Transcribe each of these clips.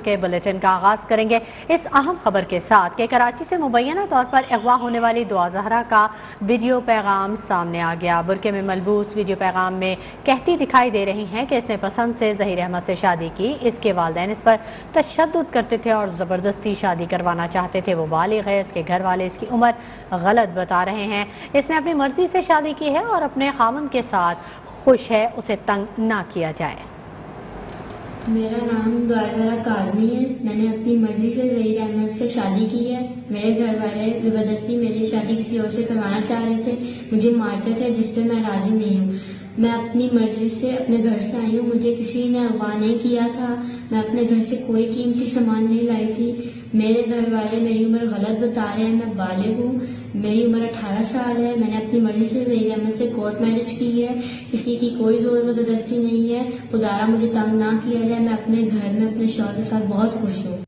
کے بلیٹن کا آغاز کریں گے اس اہم خبر کے ساتھ کہ کراچی سے مبینہ طور پر اغوا ہونے والی دعا زہرا کا ویڈیو پیغام سامنے آ گیا۔ برقعے میں ملبوس ویڈیو پیغام میں کہتی دکھائی دے رہی ہیں کہ اس نے پسند سے ظہیر احمد سے شادی کی۔ اس کے والدین اس پر تشدد کرتے تھے اور زبردستی شادی کروانا چاہتے تھے۔ وہ بالغ ہے، اس کے گھر والے اس کی عمر غلط بتا رہے ہیں۔ اس نے اپنی مرضی سے شادی کی ہے اور اپنے خاوند کے ساتھ خوش ہے، اسے تنگ نہ کیا جائے۔ میرا نام دعا زہرا کاظمی ہے۔ میں نے اپنی مرضی سے ظہیر احمد سے شادی کی ہے۔ میرے گھر والے زبردستی میری شادی کسی اور سے کروانا چاہ رہے تھے، مجھے مارتے تھے، جس پہ میں راضی نہیں ہوں۔ میں اپنی مرضی سے اپنے گھر سے آئی ہوں، مجھے کسی نے اغوا نہیں کیا تھا۔ میں اپنے گھر سے کوئی قیمتی سامان نہیں لائی تھی۔ میرے گھر والے میری عمر غلط بتا رہے ہیں۔ میں بالغ ہوں، میری عمر 18 سال ہے۔ میں نے اپنی مرضی سے ظہیر احمد سے کورٹ میرج کی ہے، کسی کی کوئی زور زبردستی نہیں ہے۔ خدایا مجھے تنگ نہ کیا جائے۔ میں اپنے گھر میں اپنے شوہر کے ساتھ بہت خوش ہوں۔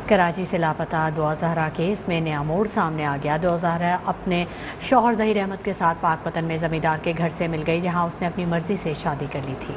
کراچی سے لاپتہ دعا زہرا کیس میں نیا موڑ سامنے آ گیا۔ دعا زہرا اپنے شوہر ظہیر احمد کے ساتھ پاک پتن میں زمیندار کے گھر سے مل گئی، جہاں اس نے اپنی مرضی سے شادی کر لی تھی۔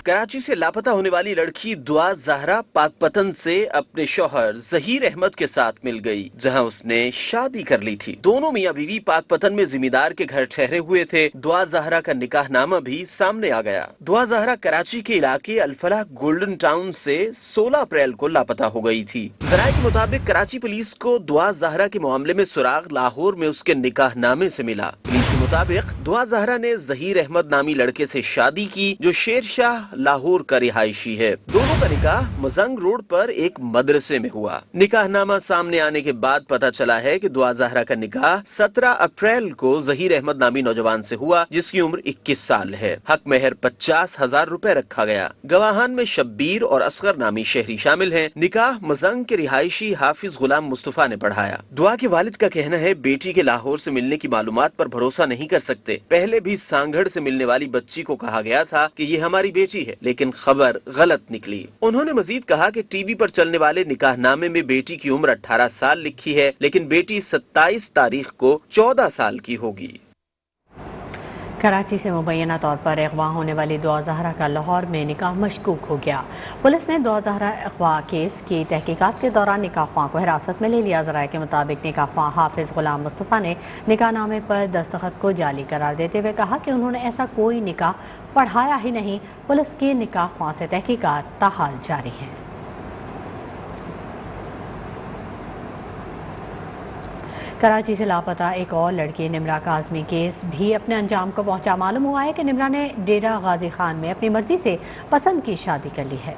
کراچی سے لاپتہ ہونے والی لڑکی دعا زہرا پاک پتن سے اپنے شوہر ظہیر احمد کے ساتھ مل گئی، جہاں اس نے شادی کر لی تھی۔ دونوں میاں بیوی پاک پتن میں زمیندار کے گھر ٹھہرے ہوئے تھے۔ دعا زہرا کا نکاح نامہ بھی سامنے آ گیا۔ دعا زہرا کراچی کے علاقے الفلاح گولڈن ٹاؤن سے 16 اپریل کو لاپتہ ہو گئی تھی۔ ذرائع کے مطابق کراچی پولیس کو دعا زہرا کے معاملے میں سراغ لاہور میں اس کے نکاح نامے سے ملا۔ پولیس کے مطابق دعا زہرا نے ظہیر احمد نامی لڑکے سے شادی کی، جو شیر شاہ لاہور کا رہائشی ہے۔ دونوں کا نکاح مزنگ روڈ پر ایک مدرسے میں ہوا۔ نکاح نامہ سامنے آنے کے بعد پتہ چلا ہے کہ دعا زہرا کا نکاح 17 اپریل کو ظہیر احمد نامی نوجوان سے ہوا، جس کی عمر 21 سال ہے۔ حق مہر 50,000 روپے رکھا گیا۔ گواہان میں شبیر اور اصغر نامی شہری شامل ہیں۔ نکاح مزنگ کے رہائشی حافظ غلام مصطفیٰ نے پڑھایا۔ دعا کے والد کا کہنا ہے بیٹی کے لاہور سے ملنے کی معلومات پر بھروسہ نہیں کر سکتے۔ پہلے بھی سانگھڑ سے ملنے والی بچی کو کہا گیا تھا کہ یہ ہماری بیٹی ہے، لیکن خبر غلط نکلی۔ انہوں نے مزید کہا کہ ٹی وی پر چلنے والے نکاح نامے میں بیٹی کی عمر 18 سال لکھی ہے، لیکن بیٹی 27 تاریخ کو 14 سال کی ہوگی۔ کراچی سے مبینہ طور پر اغوا ہونے والی دعا زہرا کا لاہور میں نکاح مشکوک ہو گیا۔ پولیس نے دعا زہرا اغوا کیس کی تحقیقات کے دوران نکاح خواں کو حراست میں لے لیا۔ ذرائع کے مطابق نکاح خواں حافظ غلام مصطفیٰ نے نکاح نامے پر دستخط کو جعلی قرار دیتے ہوئے کہا کہ انہوں نے ایسا کوئی نکاح پڑھایا ہی نہیں۔ پولیس کی نکاح خواں سے تحقیقات تاحال جاری ہیں۔ کراچی سے لاپتہ ایک اور لڑکی نمرہ کاظمی کیس بھی اپنے انجام کو پہنچا۔ معلوم ہوا ہے کہ نمرہ نے ڈیرہ غازی خان میں اپنی مرضی سے پسند کی شادی کر لی ہے۔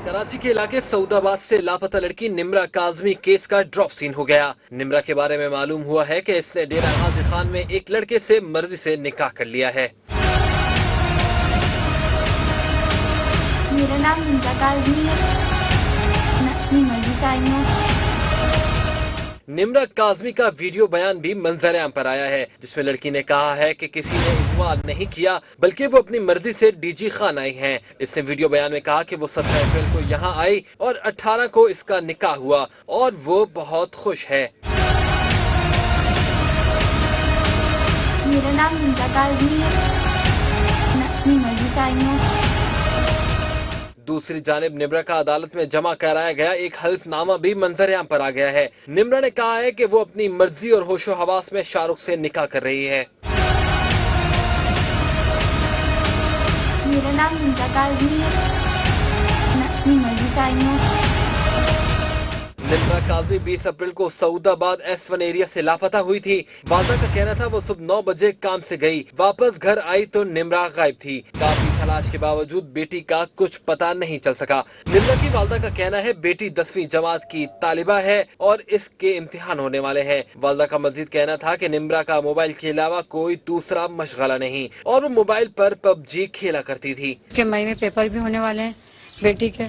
کراچی کے علاقے سعود آباد سے لاپتہ لڑکی نمرہ کاظمی کیس کا ڈراپ سین ہو گیا۔ نمرہ کے بارے میں معلوم ہوا ہے کہ اس نے ڈیرہ غازی خان میں ایک لڑکے سے مرضی سے نکاح کر لیا ہے۔ میرا نام نمرہ کاظمی ہے، میں اپنی مرضی سے آئی ہوں۔ نمرہ کاظمی کا ویڈیو بیان بھی منظر عام پر آیا ہے، جس میں لڑکی نے کہا ہے کہ کسی نے اغوا نہیں کیا، بلکہ وہ اپنی مرضی سے ڈی جی خان آئی ہیں۔ اس نے ویڈیو بیان میں کہا کہ وہ 17 اپریل کو یہاں آئی اور 18 کو اس کا نکاح ہوا اور وہ بہت خوش ہے۔ میرا نام نمرہ کاظمی ہے، میں اپنی مرضی سے آئی ہوں۔ دوسری جانب نمرہ کا عدالت میں جمع کرایا گیا ایک حلف نامہ بھی منظر عام پر آ گیا ہے۔ نمرہ نے کہا ہے کہ وہ اپنی مرضی اور ہوش و حواس میں شاہ رخ سے نکاح کر رہی ہے۔ میرا نام نمرہ کاظمی ہے، میں اپنی مرضی سے آئی ہوں۔ نمرہ کاظمی 20 اپریل کو سعود آباد S1 ایریا سے لاپتہ ہوئی تھی۔ والدہ کا کہنا تھا وہ صبح 9 بجے کام سے گئی، واپس گھر آئی تو نمرہ غائب تھی۔ کافی تلاش کے باوجود بیٹی کا کچھ پتہ نہیں چل سکا۔ نمرہ کی والدہ کا کہنا ہے بیٹی 10ویں جماعت کی طالبہ ہے اور اس کے امتحان ہونے والے ہیں۔ والدہ کا مزید کہنا تھا کہ نمرہ کا موبائل کے علاوہ کوئی دوسرا مشغلہ نہیں اور وہ موبائل پر PUBG کھیلا کرتی تھی۔ کہ مئی میں پیپر بھی ہونے والے ہیں بیٹی کے۔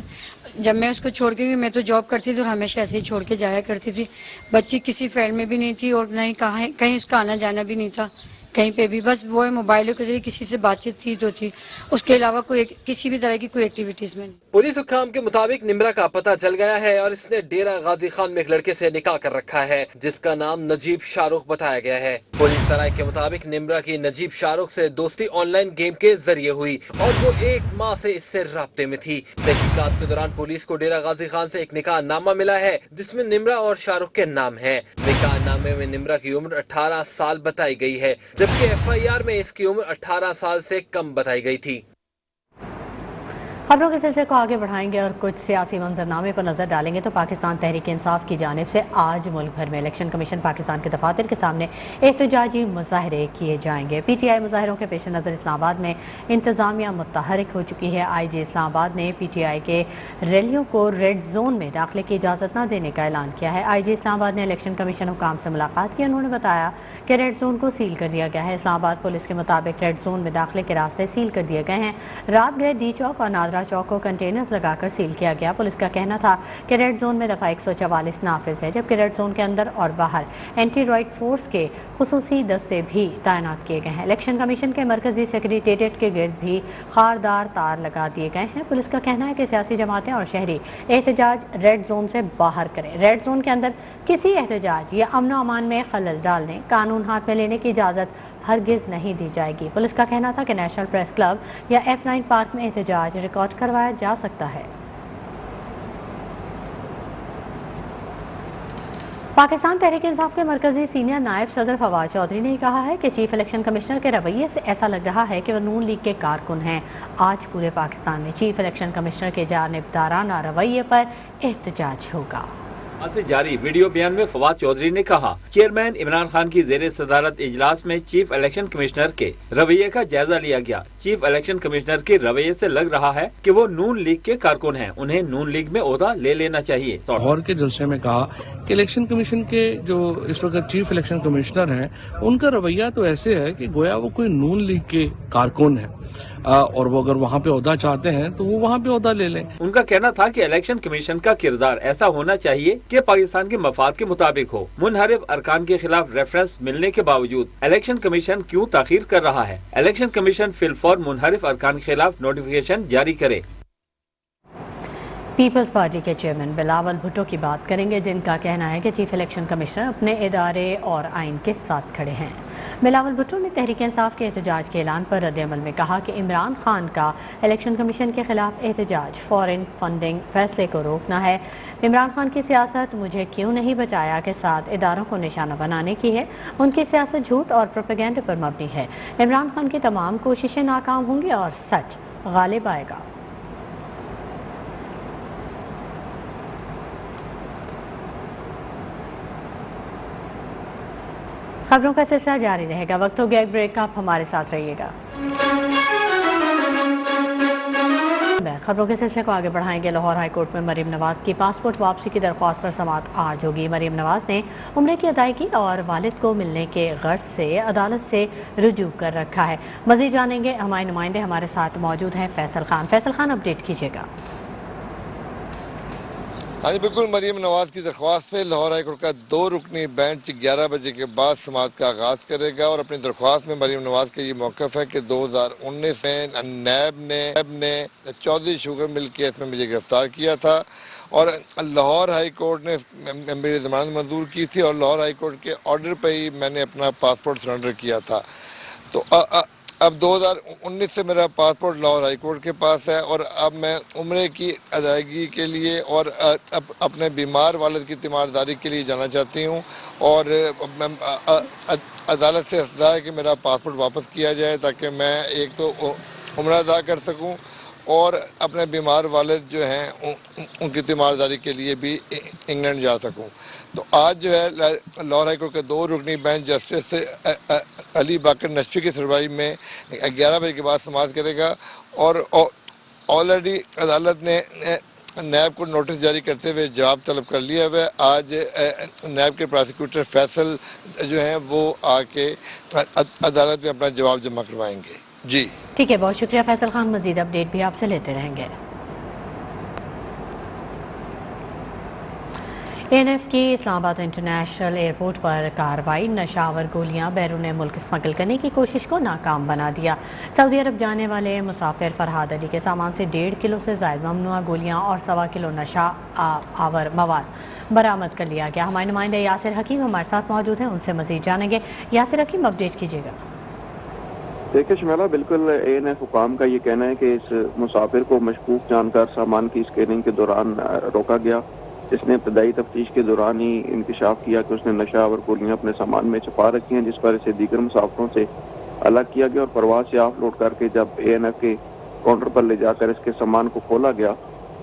جب میں اس کو چھوڑ کے گئی، میں تو جاب کرتی تھی اور ہمیشہ ایسے ہی چھوڑ کے جایا کرتی تھی۔ بچی کسی فیلڈ میں بھی نہیں تھی اور نہ ہی کہیں اس کا آنا جانا بھی نہیں تھا کہیں پہ بھی، بس وہ موبائل کے ذریعے کسی سے بات چیت تھی تو تھی، اس کے علاوہ کوئی کسی بھی طرح کی کوئی ایکٹیویٹیز میں نہیں۔ पुलिस हुक्काम के मुताबिक निम्रा का पता चल गया है और इसने डेरा गाजी खान में एक लड़के से निकाह कर रखा है जिसका नाम नजीब शाहरुख बताया गया है। पुलिस सराय के मुताबिक निम्रा की नजीब शाहरुख से दोस्ती ऑनलाइन गेम के जरिए हुई और वो 1 माह से इससे राब्ते में थी। तहकीकात के दौरान पुलिस को डेरा गाजी खान से एक निकाह नामा मिला है जिसमें निम्रा और शाहरुख के नाम है। निकाह नामे में निम्रा की उम्र 18 साल बताई गई है जबकि FIR में इसकी उम्र 18 साल से कम बताई गई थी। खबरों के सिलसिले को आगे बढ़ाएंगे और कुछ सियासी मंजरनामे पर नजर डालेंगे तो पाकिस्तान तहरीक इंसाफ की जानिब से आज मुल्क भर में इलेक्शन कमीशन पाकिस्तान के दफातर के सामने एहतजाजी मुजाहरे किए जाएंगे। PTI मुजाहरों के पेश नज़र इस्लामाबाद में इंतजामिया मुतहरिक हो चुकी है। IG इस्लामाबाद ने PTI के रैलियों को रेड जोन में दाखिले की इजाज़त न देने का ऐलान किया है। IG इस्लामाबाद ने इलेक्शन कमीशन हुकाम से मुलाकात की। उन्होंने बताया कि रेड जोन को सील कर दिया गया है। इस्लामाबाद पुलिस के मुताबिक रेड जोन में दाखिले के रास्ते सील कर दिए गए हैं। रात गए D चौक और नादरा चौक को कंटेनर्स लगाकर सील किया गया। पुलिस का कहना था कि रेड जोन में दफा 144 नाफिज है जबकि रेड जोन के अंदर और बाहर एंटी राइट फोर्स के खुसूसी दस्ते भी तैनात किए गए हैं। इलेक्शन कमीशन के मरकजी सेक्रेटेरिएट के गिर्द भी खारदार तार लगा दिए गए हैं। पुलिस का कहना है कि सियासी जमातें और शहरी एहतजाज रेड जोन से बाहर करें। रेड जोन के अंदर किसी एहतजाज या अमन व अमान में खलल डालने, कानून हाथ में लेने की इजाज़त हरगिज़ नहीं दी जाएगी। पुलिस का कहना था कि नेशनल प्रेस क्लब या F9 पार्क में एहतजाज रिकॉर्ड करवाया जा सकता है। पाकिस्तान तहरीक इंसाफ के मरकजी सीनियर नायब सदर फवाद चौधरी ने कहा है कि चीफ इलेक्शन कमिश्नर के रवैये से ऐसा लग रहा है कि वो नून लीग के कारकुन हैं। आज पूरे पाकिस्तान में चीफ इलेक्शन कमिश्नर के जानिबदाराना रवैये पर एहतजाज होगा। आज से जारी वीडियो बयान में फवाद चौधरी ने कहा, चेयरमैन इमरान खान की जेर सदारत इजलास में चीफ इलेक्शन कमिश्नर के रवैये का जायजा लिया गया। चीफ इलेक्शन कमिश्नर के रवैये से लग रहा है कि वो नून लीग के कारकुन हैं, उन्हें नून लीग में ओहदा ले लेना चाहिए। लाहौर के जलसे में कहा कि इलेक्शन कमीशन के जो इस वक्त चीफ इलेक्शन कमिश्नर हैं उनका रवैया तो ऐसे है कि गोया वो कोई नून लीग के कारकुन है और वो अगर वहाँ पे ओहदा चाहते हैं तो वो वहाँ पे ओहदा ले लें। उनका कहना था कि इलेक्शन कमीशन का किरदार ऐसा होना चाहिए कि पाकिस्तान के मफाद के मुताबिक हो। मुनहरिफ अरकान के खिलाफ रेफरेंस मिलने के बावजूद इलेक्शन कमीशन क्यों ताखीर कर रहा है? इलेक्शन कमीशन फिलफौर मुनहरिफ अरकान के खिलाफ नोटिफिकेशन जारी करे। पीपल्स पार्टी के चेयरमैन बिलावल भुट्टो की बात करेंगे जिनका कहना है कि चीफ इलेक्शन कमिश्नर अपने इदारे और आइन के साथ खड़े हैं। बिलावल भुट्टो ने तहरीक इंसाफ के एहतजाज के ऐलान पर रद्द-ए-अमल में कहा कि इमरान खान का इलेक्शन कमीशन के खिलाफ एहतजाज फॉरेन फंडिंग फैसले को रोकना है। इमरान खान की सियासत मुझे क्यों नहीं बचाया के साथ इदारों को निशाना बनाने की है। उनकी सियासत झूठ और प्रोपेगेंडे पर मबनी है। इमरान खान की तमाम कोशिशें नाकाम होंगी और सच गालिब आएगा। खबरों का सिलसिला जारी रहेगा। वक्त हो गया एक ब्रेक का, आप हमारे साथ रहिएगा। खबरों के सिलसिले को आगे बढ़ाएंगे। लाहौर हाई कोर्ट में मरीम नवाज की पासपोर्ट वापसी की दरख्वास्त पर समाअत आज होगी। मरीम नवाज ने उम्रे की अदायगी और वालिद को मिलने के गर्ज से अदालत से रुजू कर रखा है। मजीद जानेंगे, हमारे नुमाइंदे हमारे साथ मौजूद हैं। फैसल खान, अपडेट कीजिएगा। हाँ जी बिल्कुल, मरीम नवाज की दरख्वास्त पे लाहौर हाई कोर्ट का 2 रुकनी बेंच 11 बजे के बाद समाअत का आगाज करेगा और अपनी दरख्वास्त में मरीम नवाज का ये मौक़िफ़ है कि 2019 में नैब ने चौधरी शुगर मिल केस में मुझे गिरफ्तार किया था और लाहौर हाई कोर्ट ने मेरी ज़मानत मंजूर की थी और लाहौर हाई कोर्ट के ऑर्डर पर ही मैंने अपना पासपोर्ट सरेंडर किया था। तो अब 2019 से मेरा पासपोर्ट लाहौर हाई कोर्ट के पास है और अब मैं उम्रे की अदायगी के लिए और अपने बीमार वालिद की तीमारदारी के लिए जाना चाहती हूँ और अदालत से इस्तदा है कि मेरा पासपोर्ट वापस किया जाए ताकि मैं एक तो उम्रा अदा कर सकूँ और अपने बीमार वालिद जो हैं उनकी तीमारदारी के लिए भी इंग्लैंड जा सकूं। तो आज जो है लाहौर हाई कोर्ट के 2 रुकनी बेंच जस्टिस अली बाकर नशफी की सुनवाई में 11 बजे के बाद समाअत करेगा और ऑलरेडी अदालत ने नैब को नोटिस जारी करते हुए जवाब तलब कर लिया हुआ है। आज नैब के प्रोसिक्यूटर फैसल जो हैं वो आके अदालत में अपना जवाब जमा करवाएंगे। जी ठीक है, बहुत शुक्रिया फैसल खान। मजीद अपडेट भी आपसे लेते रहेंगे। ANF की इस्लामाबाद इंटरनेशनल एयरपोर्ट पर कार्रवाई। नशावर गोलियां बैरून मुल्क स्मगल करने की कोशिश को नाकाम बना दिया। सऊदी अरब जाने वाले मुसाफिर फरहाद अली के सामान से 1.5 किलो से ज़ायद ममनुआ गोलियां और 1.25 किलो नशा आवर मवाद बरामद कर लिया गया। हमारे नुमाइंदे यासिर हकीम हमारे साथ मौजूद हैं, उनसे मज़ीद जानेंगे। यासिर हकीम, अपडेट कीजिएगा। देखिए शमेला, बिल्कुल ANF हुकाम का ये कहना है कि इस मुसाफिर को मशकूक जानकर सामान की स्कैनिंग के दौरान रोका गया, जिसने इब्तदाई तफ्तीश के दौरान ही इंकशाफ किया कि उसने नशा और गोलियां अपने सामान में छुपा रखी हैं, जिस पर इसे दीगर मुसाफिरों से अलग किया गया और परवाज से ऑफलोड करके जब ANF के काउंटर पर ले जाकर इसके सामान को खोला गया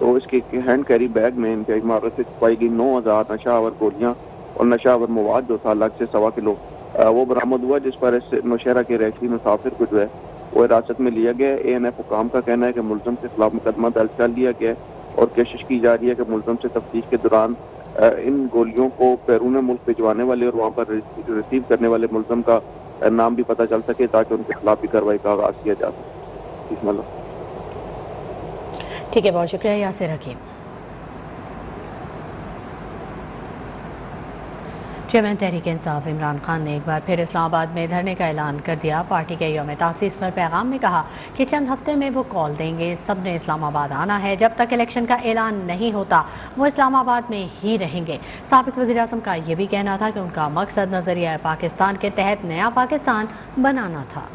तो इसके हैंड कैरी बैग में इनके इमारत से छुपाई गई 9000 नशावर गोलियां और नशावर मवाद जो था अलग से 1.25 किलो वो बरामद हुआ, जिस पर इस नौशहरा के रैशी मुसाफिर को जो है वो हिरासत में लिया गया है। ANF हुकाम का कहना है कि मुलजम के खिलाफ मुकदमा दर्ज कर लिया गया है और कोशिश की जा रही है कि मुलजम से तफ्तीश के दौरान इन गोलियों को बैरून मुल्क भिजवाने वाले और वहाँ पर रिसीव करने वाले मुलजम का नाम भी पता चल सके ताकि उनके खिलाफ भी कार्रवाई का आगाज किया जा सके। ठीक है, बहुत शुक्रिया यासिर हकीम। चेयरमैन तहरीक इंसाफ इमरान खान ने एक बार फिर इस्लामाबाद में धरने का ऐलान कर दिया। पार्टी के यौम तासीस पर पैगाम में कहा कि चंद हफ्ते में वो कॉल देंगे, सब ने इस्लामाबाद आना है। जब तक इलेक्शन का ऐलान नहीं होता वो इस्लामाबाद में ही रहेंगे। साबिक वज़ीर आज़म का ये भी कहना था कि उनका मकसद नज़रिया पाकिस्तान के तहत नया पाकिस्तान बनाना था।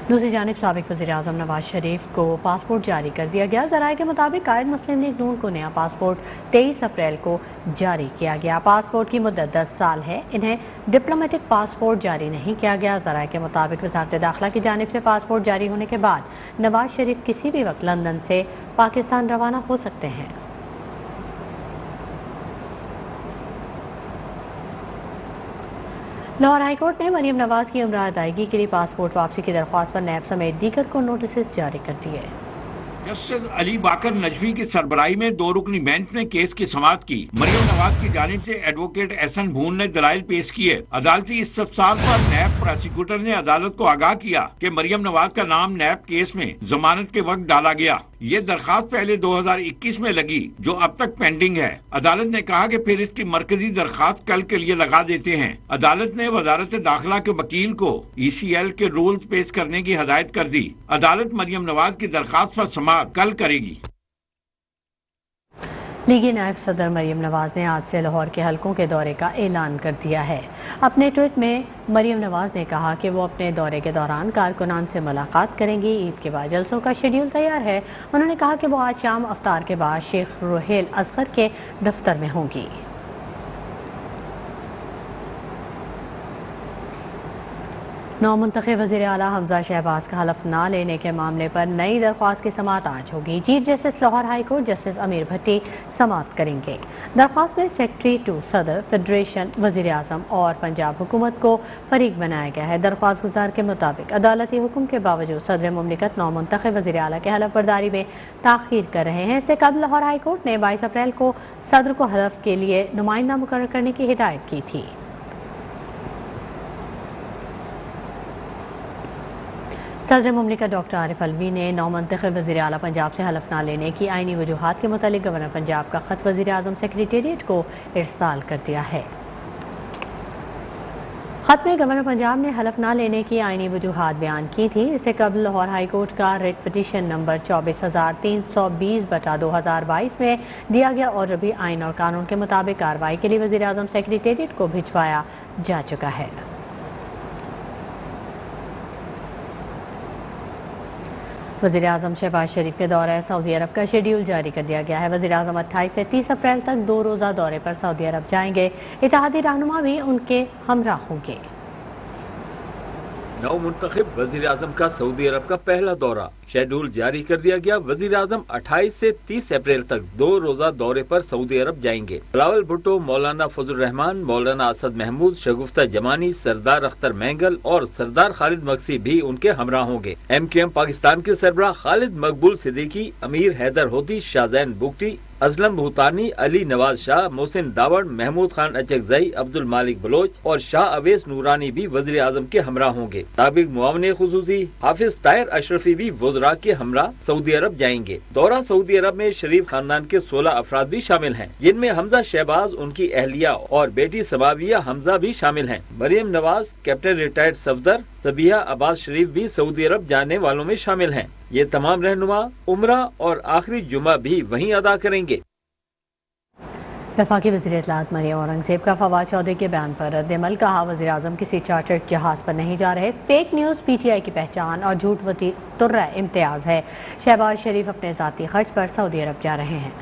दूसरी जानिब साबिक वज़ीर आज़म नवाज शरीफ को पासपोर्ट जारी कर दिया गया। ज़राए के मुताबिक कायद मुस्लिम लीग नून को नया पासपोर्ट 23 अप्रैल को जारी किया गया। पासपोर्ट की मुद्दत 10 साल है। इन्हें डिप्लोमेटिक पासपोर्ट जारी नहीं किया गया। ज़राए के मुताबिक वज़ारत दाखिला की जानिब से पासपोर्ट जारी होने के बाद नवाज शरीफ किसी भी वक्त लंदन से पाकिस्तान रवाना हो सकते हैं। लाहौर हाईकोर्ट ने मरीम नवाज की उम्र अदायगी के लिए पासपोर्ट वापसी की दरख्वास्त पर नैब समेत दीगर को नोटिस जारी कर दिए। जस्टिस अली बाकर नजफी की सरबराही में 2 रुकनी बेंच ने केस की समाअत की। मरियम नवाज की जानिब से एडवोकेट एहसन भून ने दलाइल पेश किए। अदालती इस्तफसार पर नैब प्रोसिक्यूटर ने अदालत को आगाह किया कि मरियम नवाज का नाम नैब केस में जमानत के वक्त डाला गया। ये दरखास्त पहले 2021 में लगी जो अब तक पेंडिंग है। अदालत ने कहा कि फिर इसकी मरकजी दरखास्त कल के लिए लगा देते हैं। अदालत ने वजारत दाखिला के वकील को ECL के रूल्स पेश करने की हदायत कर दी। अदालत मरियम नवाज की दरखास्त पर समाअत कल करेगी। लीगी नायब सदर मरीम नवाज ने आज से लाहौर के हलकों के दौरे का ऐलान कर दिया है। अपने ट्वीट में मरीम नवाज ने कहा कि वो अपने दौरे के दौरान कारकुनान से मुलाकात करेंगी। ईद के बाद जलसों का शेड्यूल तैयार है। उन्होंने कहा कि वो आज शाम अफ्तार के बाद शेख रोहेल असगर के दफ्तर में होंगी। नौमुंतखब वज़ीर आला हमजा शहबाज का हलफ ना लेने के मामले पर नई दरख्वास्त की समाअत आज होगी। Chief justice Lahore high court justice अमीर भट्टी समाअत करेंगे। दरख्वास्त में सेक्रेटरी टू सदर, फेडरेशन, वज़ीर आज़म और पंजाब हुकूमत को फरीक बनाया गया है। दरख्वास्त गुजार के मुताबिक अदालती हुक्म के बावजूद सदर मुमलिकत नौमुंतखब वज़ीर आला के हलफ बर्दारी में ताख़ीर कर रहे हैं। इससे कबल लाहौर हाई कोर्ट ने 22 अप्रैल को सदर को हलफ के लिए नुमाइंदा मुकर्रर करने की हिदायत की थी। सदर मुमलिकत डॉक्टर आरिफ अलवी ने नौमुंतखब वज़ीर आला पंजाब से हलफ ना लेने की आईनी वजूहात के मुतालिक गवर्नर पंजाब का ख़त वज़ीर आज़म सेक्रेटेरिएट को इरसाल कर दिया है। ख़त में गवर्नर पंजाब ने हलफ ना लेने की आईनी वजूहात बयान की थी। इससे कबल लाहौर हाई कोर्ट का रिट पिटीशन नंबर 24,320/2022 में दिया गया और भी आइन और कानून के मुताबिक कार्रवाई के लिए वज़ीर आज़म सेक्रेटेरिएट को भिजवाया जा चुका है। वज़ीर आज़म शहबाज शरीफ के दौरे सऊदी अरब का शेड्यूल जारी कर दिया गया है। वज़ीर आज़म 28 से 30 अप्रैल तक 2 रोज़ा दौरे पर सऊदी अरब जाएंगे। इत्तेहादी रहनुमा भी उनके हमरा होंगे। नवमुंतखब वज़ीर आज़म का सऊदी अरब का पहला दौरा शेड्यूल जारी कर दिया गया। वज़ीर आज़म 28 से 30 अप्रैल तक 2 रोज़ा दौरे पर सऊदी अरब जाएंगे। बिलावल भुट्टो, मौलाना फजल रहमान, मौलाना असद महमूद, शगुफ्ता जमानी, सरदार अख्तर मैंगल और सरदार खालिद मक्सी भी उनके हमरा होंगे। MQM पाकिस्तान के सरबराह खालिद मकबूल सिद्दीकी, अमीर हैदर होती, शाहजैन बुगटी, असलम भूतानी, अली नवाज शाह, मोहसिन दावड़, महमूद खान अचकजई, अब्दुल मालिक बलोच और शाह अवेस नूरानी भी वज़ीर आज़म के हमरा होंगे। साबिक मुआविन खुसूसी हाफिज ताहिर अशरफी भी वज़रा के हमरा सऊदी अरब जाएंगे। दौरा सऊदी अरब में शरीफ खानदान के 16 अफराद भी शामिल हैं, जिनमें हमजा शहबाज, उनकी अहलिया और बेटी सबाबिया हमजा भी शामिल हैं। मरियम नवाज, कैप्टन रिटायर्ड सफदर, सबिया अब्बास शरीफ भी सऊदी अरब जाने वालों में शामिल हैं। ये तमाम रहनुमा उम्रा और आखिरी जुमा भी वहीं अदा करेंगे। वफाकी वज़ीर इत्तलात मरियम औरंगज़ेब का फवाद चौधरी के बयान पर रद्द-ए-अमल। कहा, वज़ीर आज़म किसी चार्टर्ड जहाज़ पर नहीं जा रहे। फेक न्यूज़ PTI की पहचान और झूठ तुर्रा इम्तियाज़ है। शहबाज शरीफ अपने ज़ाती खर्च पर सऊदी अरब जा रहे हैं।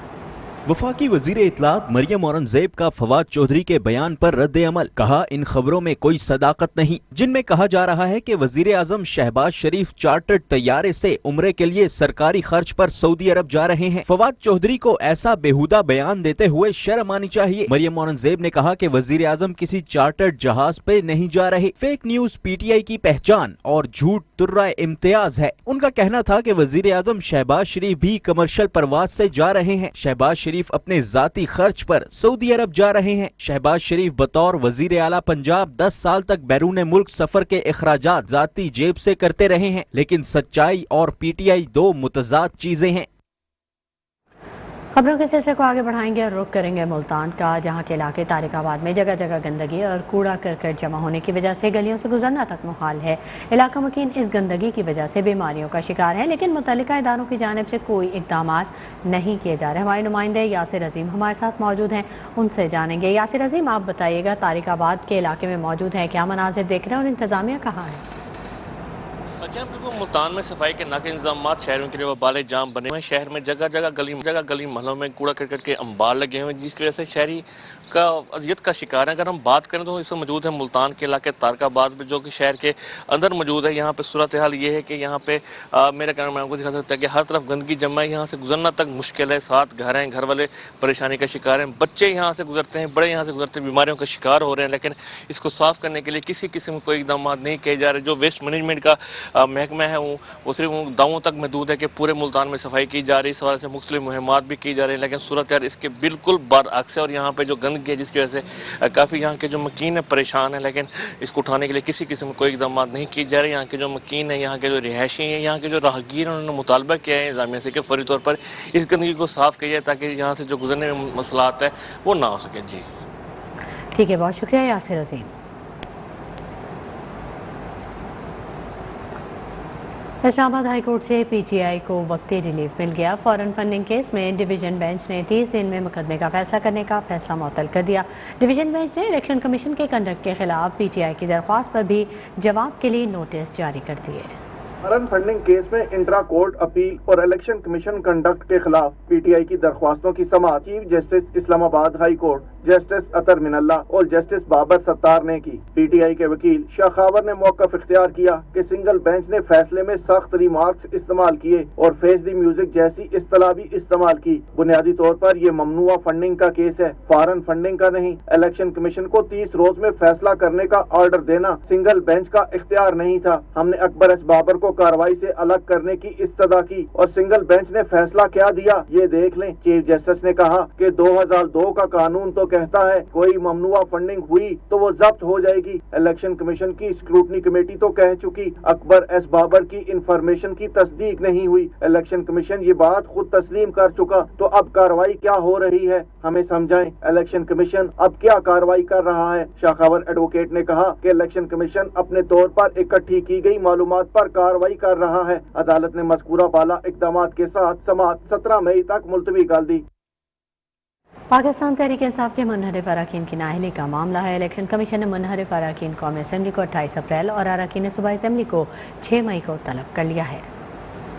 वफाकी वज़ीर इत्तलात मरियम औरंगज़ेब का फवाद चौधरी के बयान पर रद्द-ए-अमल। कहा, इन खबरों में कोई सदाकत नहीं जिनमें कहा जा रहा है कि वज़ीर आज़म शहबाज शरीफ चार्टर्ड तैयारे से उम्रे के लिए सरकारी खर्च पर सऊदी अरब जा रहे हैं। फवाद चौधरी को ऐसा बेहुदा बयान देते हुए शर्म आनी चाहिए। मरियम औरंगज़ेब ने कहा कि वज़ीर आज़म किसी चार्टर्ड जहाज पे नहीं जा रहे। फेक न्यूज़ PTI की पहचान और झूठ तुर्रा इम्तियाज है। उनका कहना था कि वज़ीर आज़म शहबाज शरीफ भी कमर्शियल परवाज से जा रहे हैं। शहबाज शरीफ अपने जाती खर्च पर सऊदी अरब जा रहे हैं। शहबाज शरीफ बतौर वजीर आला पंजाब 10 साल तक बैरून मुल्क सफर के अखराजात जाती जेब से करते रहे हैं, लेकिन सच्चाई और PTI दो मुतजाद चीजें हैं। खबरों के सिलसिले को आगे बढ़ाएंगे और रुख करेंगे मुल्तान का, जहां के इलाके तारिकाबाद में जगह जगह गंदगी और कूड़ा करकट जमा होने की वजह से गलियों से गुजरना तक मुहाल है। इलाका मकीन इस गंदगी की वजह से बीमारियों का शिकार है, लेकिन मुतल्लिका इदारों की जानिब से कोई इकदाम नहीं किए जा रहे। हमारे नुमाइंदे यासिर अजीम हमारे साथ मौजूद हैं, उनसे जानेंगे। यासिर अजीम, आप बताइएगा, तारिकाबाद के इलाके में मौजूद हैं, क्या मनाजिर देख रहे हैं और इंतजामिया कहाँ है? बिल्कुल, मुल्तान में सफाई के नाके इंतजाम शहरों के लिए वबाले जाम बने हुए हैं। शहर में जगह जगह गली महलों में कूड़ा करकट के अंबार लगे हुए हैं, जिसकी वजह से शहरी का अजियत का शिकार है। अगर हम बात करें तो इसमें मौजूद है मुल्तान के इलाके तारकाबाद में, जो कि शहर के अंदर मौजूद है। यहाँ पे सूरत हाल ये है कि यहाँ पे मेरा कहना मैं आपको दिखा सकता है कि हर तरफ गंदगी जमा है, यहाँ से गुजरना तक मुश्किल है। 7 घर हैं, घर वाले परेशानी का शिकार हैं, बच्चे यहाँ से गुजरते हैं, बड़े यहाँ से गुजरते हैं, बीमारियों का शिकार हो रहे हैं। लेकिन इसको साफ करने के लिए किसी किस्म कोई इकदाम नहीं किए जा रहे। जो वेस्ट मैनेजमेंट का महकमा है वो सिर्फ दावों तक महदूद है कि पूरे मुल्तान में सफाई की जा रही है। इस वजह से मुख्तलिफ मुहिमात भी की जा रही है, लेकिन सूरत यार इसके बिल्कुल बरअक्स है। और यहाँ पे जो गंदगी है जिसकी वजह से काफ़ी यहाँ के जो मकीन है परेशान है, लेकिन इसको उठाने के लिए किसी किस्म में कोई इकदाम नहीं किए जा रहे। यहाँ के जो मकीन है, यहाँ के जो रिहायशी हैं, यहाँ के जो राहगीर हैं, उन्होंने मुतालबा किया है इंतजामिया से कि फौरी तौर पर इस गंदगी को साफ़ किया जाए ताकि यहाँ से जो गुजरने में मसलात है वो ना हो सके। जी ठीक है, बहुत शुक्रिया यासिर अजीम। इस्लामाबाद हाई कोर्ट से PTI को वक्ती रिलीफ मिल गया। फॉरेन फंडिंग केस में डिवीजन बेंच ने 30 दिन में मुकदमे का फैसला करने का फैसला मुअत्तल कर दिया। डिवीजन बेंच ने इलेक्शन कमीशन के कंडक्ट के खिलाफ PTI की दरख्वास्त पर भी जवाब के लिए नोटिस जारी कर दिए। फॉरेन फंडिंग केस में इंट्रा कोर्ट अपील और इलेक्शन कमीशन कंडक्ट के खिलाफ PTI की दरख्वास्तों की समाअत chief justice Islamabad high court justice Athar Minallah और जस्टिस बाबर सत्तार ने की। PTI के वकील शाह खावर ने मौक़िफ़ इख्तियार किया कि सिंगल बेंच ने फैसले में सख्त रिमार्क्स इस्तेमाल किए और फेस दी म्यूजिक जैसी इस्तिलाह भी इस्तेमाल की। बुनियादी तौर पर ये ममनुआ फंडिंग का केस है, फॉरेन फंडिंग का नहीं। इलेक्शन कमीशन को 30 रोज में फैसला करने का ऑर्डर देना सिंगल बेंच का इख्तियार नहीं था। हमने अकबर एस बाबर को कार्रवाई से अलग करने की इस्तदा की और सिंगल बेंच ने फैसला क्या दिया ये देख लें। चीफ जस्टिस ने कहा कि 2002 का कानून तो कहता है कोई ममनुआ फंडिंग हुई तो वो जब्त हो जाएगी। इलेक्शन कमीशन की स्क्रूटनी कमेटी तो कह चुकी, अकबर एस बाबर की इंफॉर्मेशन की तस्दीक नहीं हुई। इलेक्शन कमीशन ये बात खुद तस्लीम कर चुका, तो अब कार्रवाई क्या हो रही है हमें समझाएं। इलेक्शन कमीशन अब क्या कार्रवाई कर रहा है? शाखावर एडवोकेट ने कहा कि इलेक्शन कमीशन अपने तौर पर इकट्ठी की गई मालूमात पर कार्रवाई कर रहा है। अदालत ने मज़कूरा बाला इक़दाम के साथ समाअत 17 मई तक मुलतवी कर दी। पाकिस्तान तहरीक इंसाफ के मुनहरिफ अरकान की नाअहली का मामला है। इलेक्शन कमीशन ने मुनहरिफ अरकान कौमी असम्बली को 28 अप्रैल और अरकान सूबाई असम्बली को 6 मई को तलब कर लिया है।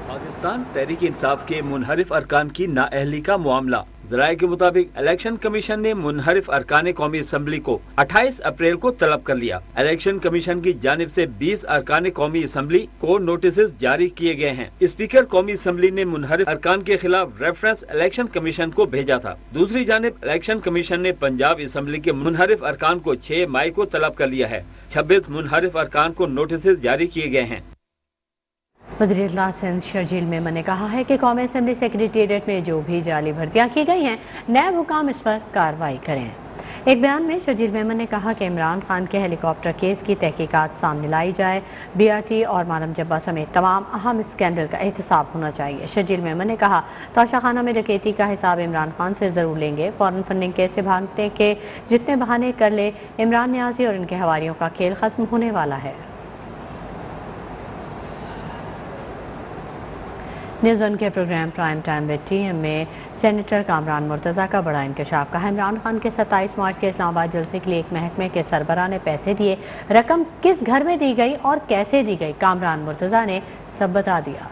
पाकिस्तान तहरीक इंसाफ के मुनहरिफ अरकान की नाअहली का मामला। ज़राए के मुताबिक इलेक्शन कमीशन ने मुनहरिफ अरकान कौमी असम्बली को 28 अप्रैल को तलब कर लिया। इलेक्शन कमीशन की जानिब से 20 अरकान कौमी असम्बली को नोटिस जारी किए गए हैं। स्पीकर कौमी असम्बली ने मुनहरिफ अरकान के खिलाफ रेफरेंस इलेक्शन कमीशन को भेजा था। दूसरी जानिब इलेक्शन कमीशन ने पंजाब असम्बली के मुनहरिफ अरकान को 6 मई को तलब कर लिया है। 26 मुनहरिफ अरकान को नोटिस जारी किए गए हैं। वज़ीर इत्तलात सिंध शर्जील मेमन ने कहा है कि कौमी असम्बली सेक्रेटेरिएट में जो भी जाली भर्तियाँ की गई हैं, नैब हुकाम इस पर कार्रवाई करें। एक बयान में शर्जील मेमन ने कहा कि इमरान खान के हेलीकॉप्टर केस की तहकीकात सामने लाई जाए, BRT और मालम जब्बा समेत तमाम अहम स्कैंडल का एहतसाब होना चाहिए। शर्जील मेमन ने कहा, तोशाखाना में डकैती का हिसाब इमरान खान से ज़रूर लेंगे। फौरन फंडिंग कैसे भागने के जितने बहाने कर ले, इमरान नियाज़ी और इनके हवारियों का खेल ख़त्म होने वाला है। न्यूज़ वन के programme prime time with TM में सेनेटर कामरान मुर्तज़ा का बड़ा इंकशाफ। कहा, इमरान खान के 27 मार्च के इस्लामाबाद जलसे के लिए एक महकमे के सरबराह ने पैसे दिए, रकम किस घर में दी गई और कैसे दी गई, कामरान मुर्तज़ा ने सब बता दिया।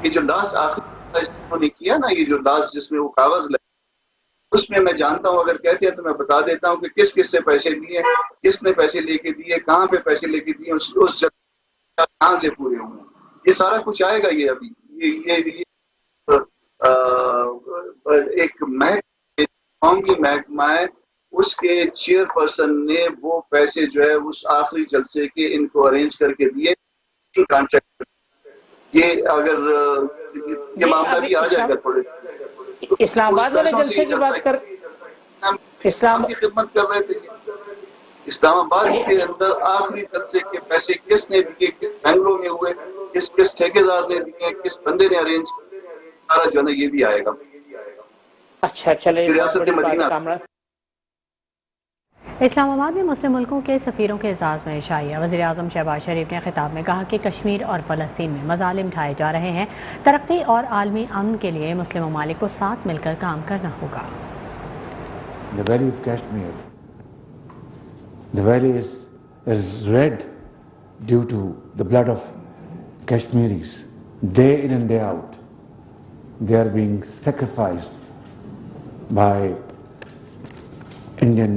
ये जो लास्ट आखिरी किया ना, ये जो लास्ट जिसमें वो कागज लगे, उसमें मैं जानता हूँ, अगर कहते हैं तो मैं बता देता हूँ कि किस किस से पैसे लिए, किसने पैसे लेके दिए, कहाँ पे पैसे लेके दिए, उस जगह कहाँ से पूरे हुए, ये सारा कुछ आएगा। ये अभी ये एक कौम की महकमा है, उसके चेयरपर्सन ने वो पैसे जो है उस आखिरी जलसे के इनको अरेंज करके दिए कॉन्ट्रैक्ट। ये अगर ये मामला भी आ जाएगा थोड़े, इस्लामाबाद वाले जलसे की बात कर, इस्लाम की खिदमत कर रहे थे। इस्लामाबाद के अंदर आखिरी जलसे के पैसे किसने दिए, किस बैंगलोर में हुए, किस किस ठेकेदार ने दिए, किस बंदे ने अरेंज, सारा जो है ये भी आएगा। अच्छा चले। रियासत मदीना इस्लामाबाद में मुस्लिम मुल्कों के सफ़ीरों के एजाज़ में इशाइया। वज़ीर आज़म शहबाज शरीफ ने खिताब में कहा कि कश्मीर और फ़लस्तीन में मज़ालिम ढाए जा रहे हैं। तरक्की और आलमी अमन के लिए मुस्लिम ममालिक को साथ मिलकर काम करना होगा। The valley of Kashmir, the valley is red due to the blood of Kashmiris. Day in and day out, they are being sacrificed by Indian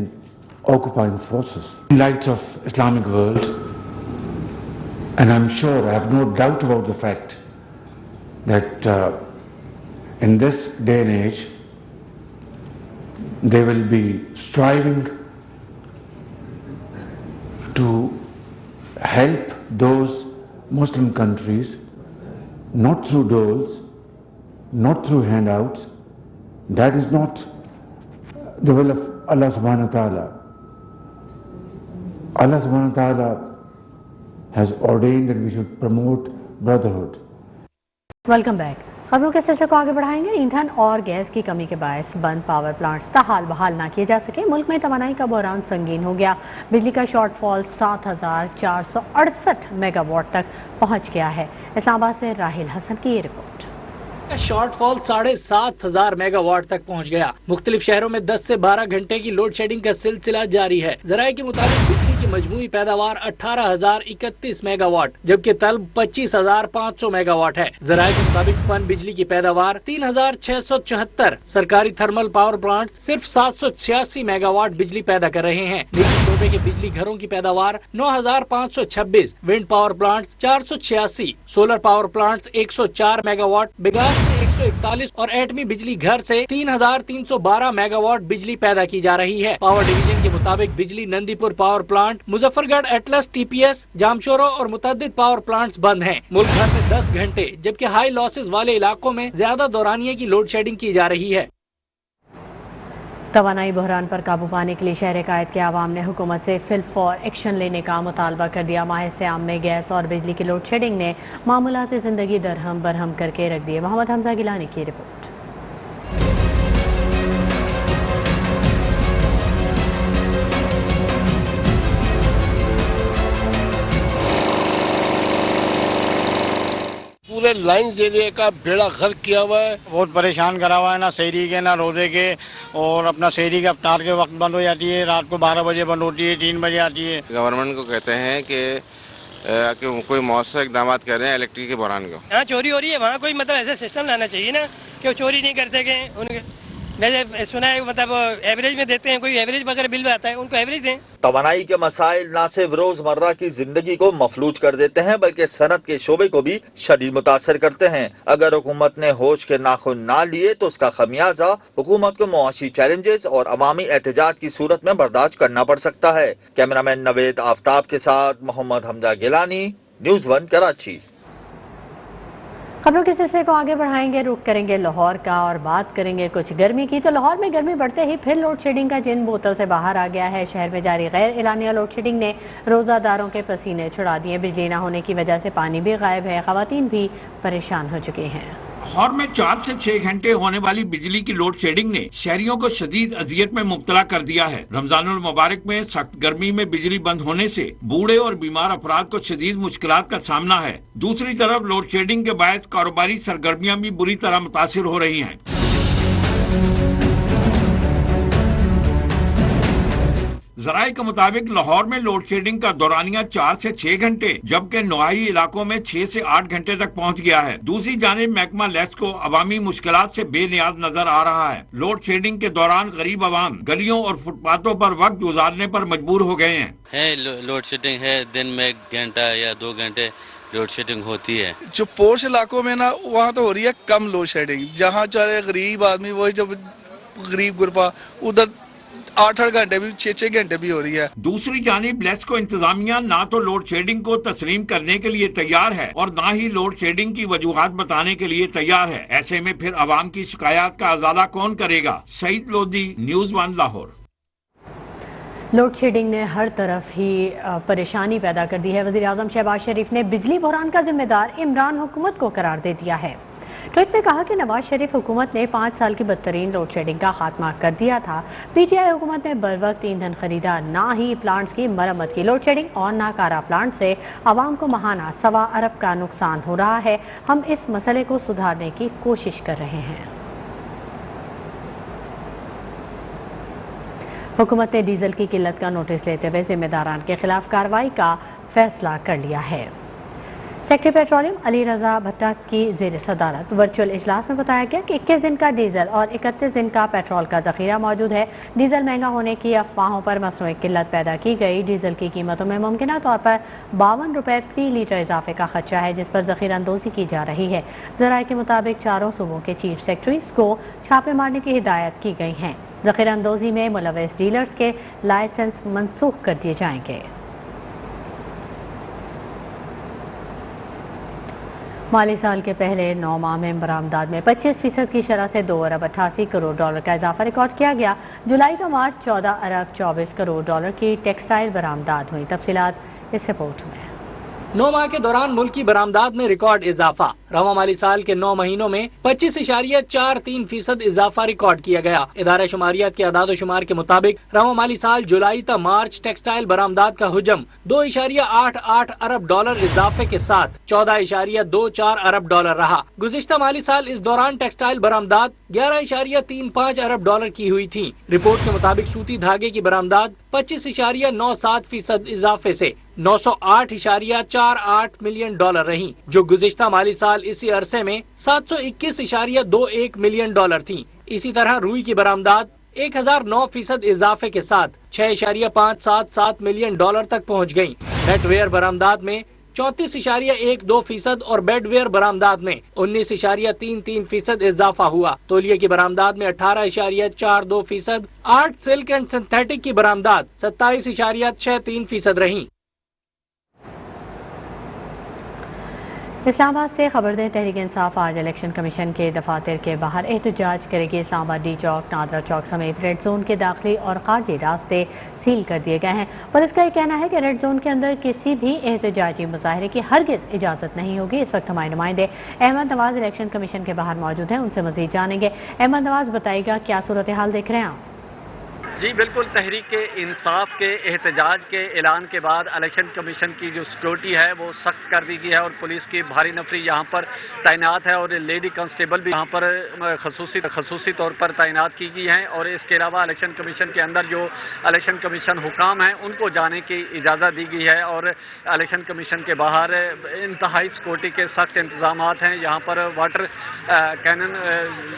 occupying forces. In light of Islamic world, and I'm sure, I have no doubt about the fact that in this day and age, they will be striving to help those Muslim countries, not through doles, not through handouts. That is not the will of Allah subhanahu wa ta'ala. Allah subhanahu wa ta'ala has ordained that we should promote brotherhood. Welcome back. खबरों के सिलसिले को आगे बढ़ाएंगे। ईंधन और gas की कमी के बायस बंद पावर प्लांट्स ताहाल बहाल ना किए जा सके। मुल्क में तवानाई का बहरान संगीन हो गया। बिजली का शॉर्टफॉल 7,468 मेगावाट तक पहुंच गया है। इस्लामाबाद से राहिल हसन की ये रिपोर्ट। शॉर्टफॉल 7,500 मेगावाट तक पहुंच गया। मुख्तलिफ शहरों में 10 से 12 घंटे की लोड शेडिंग का सिलसिला जारी है। ज़राए के मुताबिक बिजली की मजमूई पैदावार 18,031 मेगावाट जबकि तलब 25,500 मेगावाट है। ज़राए के मुताबिक पन बिजली की पैदावार 3,674, सरकारी थर्मल पावर प्लांट सिर्फ 786 मेगावाट बिजली पैदा कर रहे हैं। निजी शोबे के बिजली घरों की पैदावार 9,526, wind power plant 486, solar power plant 104 megawatt, बिगास 141 और एटमी बिजली घर से 3,312 मेगावाट बिजली पैदा की जा रही है। पावर डिवीजन के मुताबिक बिजली Nandipur power plant, Muzaffargarh Atlas TPS, Jamshoro और मुतअद्दिद पावर प्लांट्स बंद हैं। मुल्क भर में 10 घंटे जबकि हाई लॉसेस वाले इलाकों में ज्यादा दौरानिये की लोड शेडिंग की जा रही है। तवानाई बहरान पर काबू पाने के लिए शहर कायद के आवाम ने हुकूमत से फिल फॉर एक्शन लेने का मुतालबा कर दिया। माह सियाम में गैस और बिजली की लोड शेडिंग ने मामूलात ज़िंदगी दरहम बरहम करके रख दिए। मोहम्मद हमजा गिलानी की रिपोर्ट। पूरे लाइन्स एरिया का बेड़ा गर्क किया हुआ है। बहुत परेशान करा हुआ है, ना शहरी के ना रोजे के, और अपना शहरी के अफ्तार के वक्त बंद हो जाती है, रात को 12 बजे बंद होती है, 3 बजे आती है। गवर्नमेंट को कहते हैं कि कोई मौसर इकदाम कर रहे हैं इलेक्ट्रिक के बहरान को। यहाँ चोरी हो रही है, वहाँ कोई मतलब ऐसा सिस्टम लाना चाहिए ना कि वो चोरी नहीं कर सके। मैंने सुना है मतलब एवरेज में देते हैं, कोई एवरेज वगैरह बिल में आता है उनको एवरेज दें। तवानाई के मसाइल न सिर्फ रोजमर्रा की जिंदगी को मफलूज कर देते हैं बल्कि सनत के शोबे को भी शदीद मुतासर करते हैं। अगर हुकूमत ने होश के नाखुन ना लिए तो उसका खमियाजा हुकूमत को मुआशी चैलेंजेस और अवामी एहतजाज की सूरत में बर्दाश्त करना पड़ सकता है। कैमरामैन नवेद आफ्ताब के साथ मोहम्मद हमजा गिलानी, न्यूज़ 1 कराची। खबरों के सिलसिले को आगे बढ़ाएंगे, रुख करेंगे लाहौर का और बात करेंगे कुछ गर्मी की। तो लाहौर में गर्मी बढ़ते ही फिर लोड शेडिंग का जिन बोतल से बाहर आ गया है। शहर में जारी गैर एलानिया लोड शेडिंग ने रोज़ादारों के पसीने छुड़ा दिए। बिजली न होने की वजह से पानी भी गायब है, खवातीन भी परेशान हो चुकी हैं। लाहौर में 4 से 6 घंटे होने वाली बिजली की लोड शेडिंग ने शहरियों को शदीद अजियत में मुब्तला कर दिया है। रमजानुल मुबारक में सख्त गर्मी में बिजली बंद होने से बूढ़े और बीमार अफराद को शदीद मुश्किलात का सामना है। दूसरी तरफ लोड शेडिंग के बायस कारोबारी सरगर्मियां भी बुरी तरह मुतासिर हो रही हैं। ज़राए के मुताबिक लाहौर में लोड शेडिंग का दौरानिया 4 से 6 घंटे जबकि नवाही इलाकों में 6 से 8 घंटे तक पहुंच गया है। दूसरी जानिब महकमा लेस को अवामी मुश्किलात से बेनियाज नजर आ रहा है। लोड शेडिंग के दौरान गरीब आवाम गलियों और फुटपाथों पर वक्त गुजारने पर मजबूर हो गए हैं। लोड शेडिंग है, दिन में 1 घंटा या 2 घंटे लोड शेडिंग होती है। जो पोश इलाकों में ना वहाँ तो हो रही है कम लोड शेडिंग, जहाँ चाहे गरीब आदमी वही जब गरीब गुरबा उधर 8-8 घंटे भी 6-6 घंटे भी हो रही है। दूसरी जानिब लेस को इंतजामिया ना तो लोड शेडिंग को तस्लीम करने के लिए तैयार है और ना ही लोड शेडिंग की वजूहात बताने के लिए तैयार है। ऐसे में फिर अवाम की शिकायत का अजाला कौन करेगा? Saeed Lodhi, news 1 Lahore. Load shedding ने हर तरफ ही परेशानी पैदा कर दी है। वज़ीर आज़म शहबाज शरीफ ने बिजली बहरान का जिम्मेदार इमरान हुकूमत को करार दे दिया है। ट्वीट में कहा कि नवाज शरीफ हुकूमत ने 5 साल की बदतरीन लोड शेडिंग का खात्मा कर दिया था। पीटीआई हुकूमत ने बरवक्त ईंधन खरीदा, ना ही प्लांट्स की मरम्मत की। लोड शेडिंग और नाकारा प्लांट से आवाम को महाना 1.25 अरब का नुकसान हो रहा है। हम इस मसले को सुधारने की कोशिश कर रहे हैं। हुकूमत ने डीजल की किल्लत का नोटिस लेते हुए जिम्मेदारान के खिलाफ कार्रवाई का फैसला कर लिया है। सेक्रेटरी पेट्रोलियम अली रजा भट्टा की ज़ेर सदारत वर्चुअल इजलास में बताया गया कि 21 दिन का डीजल और 31 दिन का पेट्रोल का ज़ख़ीरा मौजूद है। डीजल महंगा होने की अफवाहों पर मसनूई किल्लत पैदा की गई। डीजल की कीमतों में मुमकिन तौर पर 52 रुपये फ़ी लीटर इजाफे का खदशा है, जिस पर ज़ख़ीरा अंदोज़ी की जा रही है। ज़राए के मुताबिक चारों सूबों के चीफ सेक्रेटरीज़ को छापे मारने की हिदायत की गई हैं। ज़ख़ीरा अंदोज़ी में मुलव्वस डीलर्स के लाइसेंस मनसूख कर दिए जाएंगे। माली साल के पहले 9 माह में बरामदात में 25% की शरह से 2 अरब 88 करोड़ डॉलर का इजाफा रिकॉर्ड किया गया। जुलाई का मार्च 14 अरब 24 करोड़ डॉलर की टेक्सटाइल बरामदात हुई। तफसीलात इस रिपोर्ट में। 9 माह के दौरान मुल्की बरामदात में रिकॉर्ड इजाफा। रवा माली साल के 9 महीनों में 25.43% इजाफा रिकॉर्ड किया गया। इदारा शुमारियात के अदाद शुमार के मुताबिक रवा माली साल जुलाई तक मार्च टेक्सटाइल बरामदात का हुजम 2.88 अरब डॉलर इजाफे के साथ 14.24 अरब डॉलर रहा। गुज़िश्ता माली साल इस दौरान टेक्सटाइल बरामदात 11.35 अरब डॉलर की हुई थी। रिपोर्ट के मुताबिक सूती धागे की बरामदात 25.97% इजाफे से 908.48 मिलियन डॉलर रही, जो गुज़िश्ता माली साल इसी अरसे में 721.21 मिलियन डॉलर थी। इसी तरह रुई की बरामदात 1009% इजाफे के साथ 6.577 मिलियन डॉलर तक पहुंच गयी। नेटवेयर बरामदात में 34.12% और बेडवेयर बरामदात में 19.33% इजाफा हुआ। तौलिया की बरामदात में 18.42%, आर्ट सिल्क एंड सिंथेटिक की बरामदात 27.63% रही। इस्लामाबाद से खबर दें, तहरीक इंसाफ आज इलेक्शन कमीशन के दफातर के बाहर एहतजाज करेगी। इस्लामाबाद डी चौक, नादरा चौक समेत रेड जोन के दाखिली और खारजी रास्ते सील कर दिए गए हैं। पुलिस का ये कहना है कि रेड जोन के अंदर किसी भी एहतजाजी मुजाहरे की हरगिज इजाज़त नहीं होगी। इस वक्त हमारे नुमाइंदे अहमद नवाज इलेक्शन कमीशन के बाहर मौजूद हैं, उनसे मजीद जानेंगे। अहमद नवाज, बताइएगा क्या सूरत हाल देख रहे हैं आप? जी बिल्कुल, तहरीक इंसाफ के एहतजाज के ऐलान के बाद इलेक्शन कमीशन की जो सिक्योरिटी है वो सख्त कर दी गई है और पुलिस की भारी नफरी यहाँ पर तैनात है और लेडी कांस्टेबल भी यहाँ पर खसूसी तौर पर तैनात की गई हैं। और इसके अलावा इलेक्शन कमीशन के अंदर जो इलेक्शन कमीशन हुकाम हैं उनको जाने की इजाज़त दी गई है और इलेक्शन कमीशन के बाहर इंतहाई सिक्योरिटी के सख्त इंतजाम हैं। यहाँ पर वाटर कैनन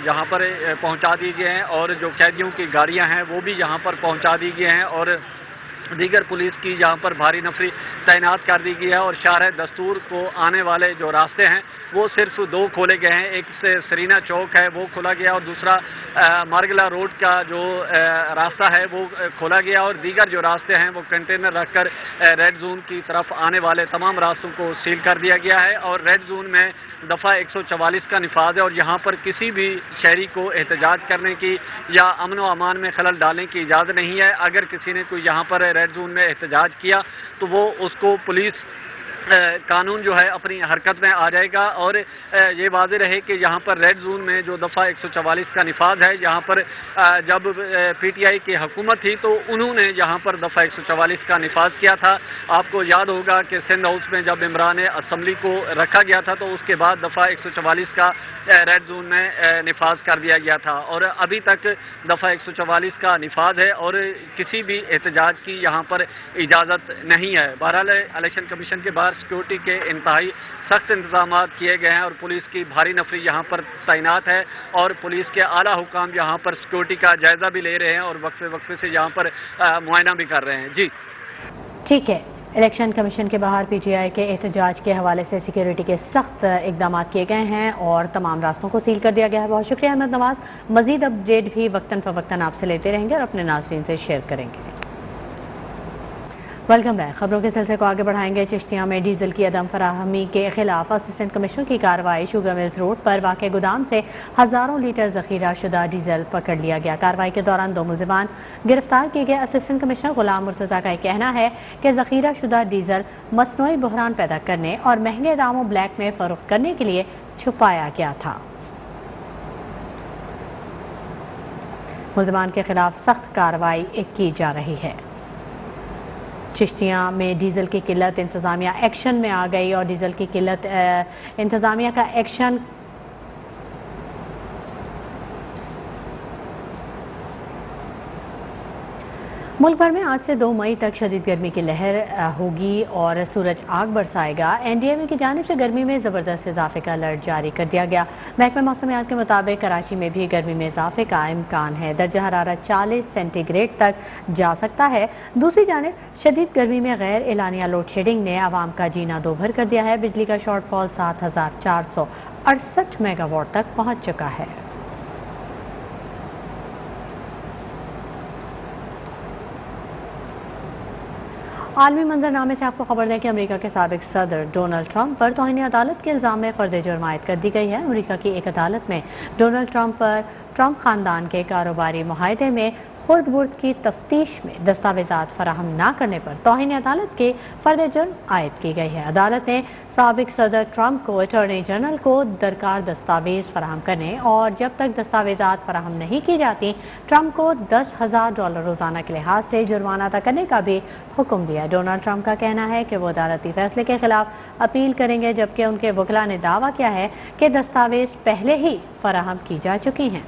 यहाँ पर पहुँचा दिए गए हैं और जो कैदियों की गाड़ियाँ हैं वो भी यहाँ पर पहुंचा दी गई हैं और دیگر پولیس کی یہاں پر بھاری نفری تعینات کر دی گئی ہے اور شارع دستور کو آنے والے جو راستے ہیں وہ صرف دو کھولے گئے ہیں. ایک سے سرینا چوک ہے وہ کھولا گیا اور دوسرا مارگلا روڈ کا جو راستہ ہے وہ کھولا گیا اور دیگر جو راستے ہیں وہ کنٹینر رکھ کر ریڈ زون کی طرف آنے والے تمام راستوں کو سیل کر دیا گیا ہے. اور ریڈ زون میں دفعہ 144 کا نفاذ ہے اور یہاں پر کسی بھی شہری کو احتجاج کرنے کی یا امن و امان میں خلل ڈالنے کی اجازت نہیں ہے. اگر کسی نے کوئی یہاں پر ریڈ زون میں احتجاج کیا تو وہ اس کو پولیس قانون جو ہے اپنی حرکت میں آ جائے گا. اور یہ واضح رہے کہ یہاں پر ریڈ زون میں جو دفعہ 144 کا نفاذ ہے یہاں پر جب پی ٹی آئی کی حکومت تھی تو انہوں نے یہاں پر دفعہ 144 کا نفاذ کیا تھا. آپ کو یاد ہوگا کہ سندھ ہاؤس میں جب عمران اسمبلی کو رکھا گیا تھا تو اس کے بعد دفعہ 144 کا ریڈ زون میں نفاذ کر دیا گیا تھا اور ابھی تک دفعہ 144 کا نفاذ ہے اور کسی بھی احتجاج کی یہاں پر اجازت نہیں ہے. بہرحال الیکشن کمیشن کے باہر سیکورٹی کے انتہائی سخت انتظامات کیے گئے ہیں اور پولیس کی بھاری نفری یہاں پر تعینات ہے اور پولیس کے اعلیٰ حکام یہاں پر سیکورٹی کا جائزہ بھی لے رہے ہیں اور وقفے وقفے سے یہاں پر معائنہ بھی کر رہے ہیں. جی ٹھیک ہے. الیکشن کمیشن کے باہر پی ٹی آئی کے احتجاج کے حوالے سے سیکیورٹی کے سخت اقدامات کیے گئے ہیں اور تمام راستوں کو سیل کر دیا گیا ہے. بہت شکریہ احمد نواز. مزید اپڈیٹ بھی وقتاً فوقتاً آپ سے لیتے رہیں گے اور اپنے ناظرین سے شیئر کریں گے. Welcome back. خبروں کے سلسلے کو آگے بڑھائیں گے. چشتیاں میں ڈیزل کی عدم فراہمی کے خلاف اسسٹنٹ کمشنر کی کارروائی. شوگر ملز روڈ پر واقع گودام سے ہزاروں لیٹر ذخیرہ شدہ ڈیزل پکڑ لیا گیا. کارروائی کے دوران 2 ملزمان گرفتار کیے گئے. اسسٹنٹ کمشنر غلام مرتضیٰ کا کہنا ہے کہ ذخیرہ شدہ ڈیزل مصنوعی بحران پیدا کرنے اور مہنگے داموں بلیک میں فروخت کرنے کے لیے چھپایا گیا تھا. ملزمان کے خلاف سخت کارروائی کی جا رہی ہے. چشتیاں میں ڈیزل کی قلت انتظامیہ ایکشن میں آ گئی اور ڈیزل کی قلت انتظامیہ کا ایکشن ملک بھر میں آج سے 2 مئی تک شدید گرمی کی لہر ہوگی اور سورج آگ برسائے گا. این ڈی ایم اے کی جانب سے گرمی میں زبردست اضافے کا الرٹ جاری کر دیا گیا. محکمہ موسمیات کے مطابق کراچی میں بھی گرمی میں اضافے کا امکان ہے. درجہ حرارت 40 سینٹی گریڈ تک جا سکتا ہے. دوسری جانب شدید گرمی میں غیر اعلانیہ لوڈ شیڈنگ نے عوام کا جینا دوبھر کر دیا ہے. بجلی کا شارٹ فال 7468 میگا واٹ تک پہنچ چکا ہے. عالمی منظرنامے سے آپ کو خبر دیں کہ امریکہ کے سابق صدر ڈونلڈ ٹرمپ پر توہین عدالت کے الزام میں فرد جرم عائد کر دی گئی ہے. امریکہ کی ایک عدالت میں ڈونلڈ ٹرمپ پر ٹرمپ خاندان کے کاروباری معاہدے میں خرد برد کی تفتیش میں دستاویزات فراہم نہ کرنے پر توہین عدالت کے فرد جرم عائد کی گئی ہے. عدالت نے سابق صدر ٹرمپ کو اٹارنی جنرل کو درکار دستاویز فراہم کرنے اور جب تک دستاویزات فراہم نہیں کی جاتی ٹرمپ کو $10,000 روزانہ کے لحاظ سے جرمانہ ادا کرنے کا بھی حکم دیا. ڈونلڈ ٹرمپ کا کہنا ہے کہ وہ عدالتی فیصلے کے خلاف اپیل کریں گے جبکہ ان کے وکلاء نے دعویٰ کیا ہے کہ دستاویز پہلے ہی فراہم کی جا چکی ہیں.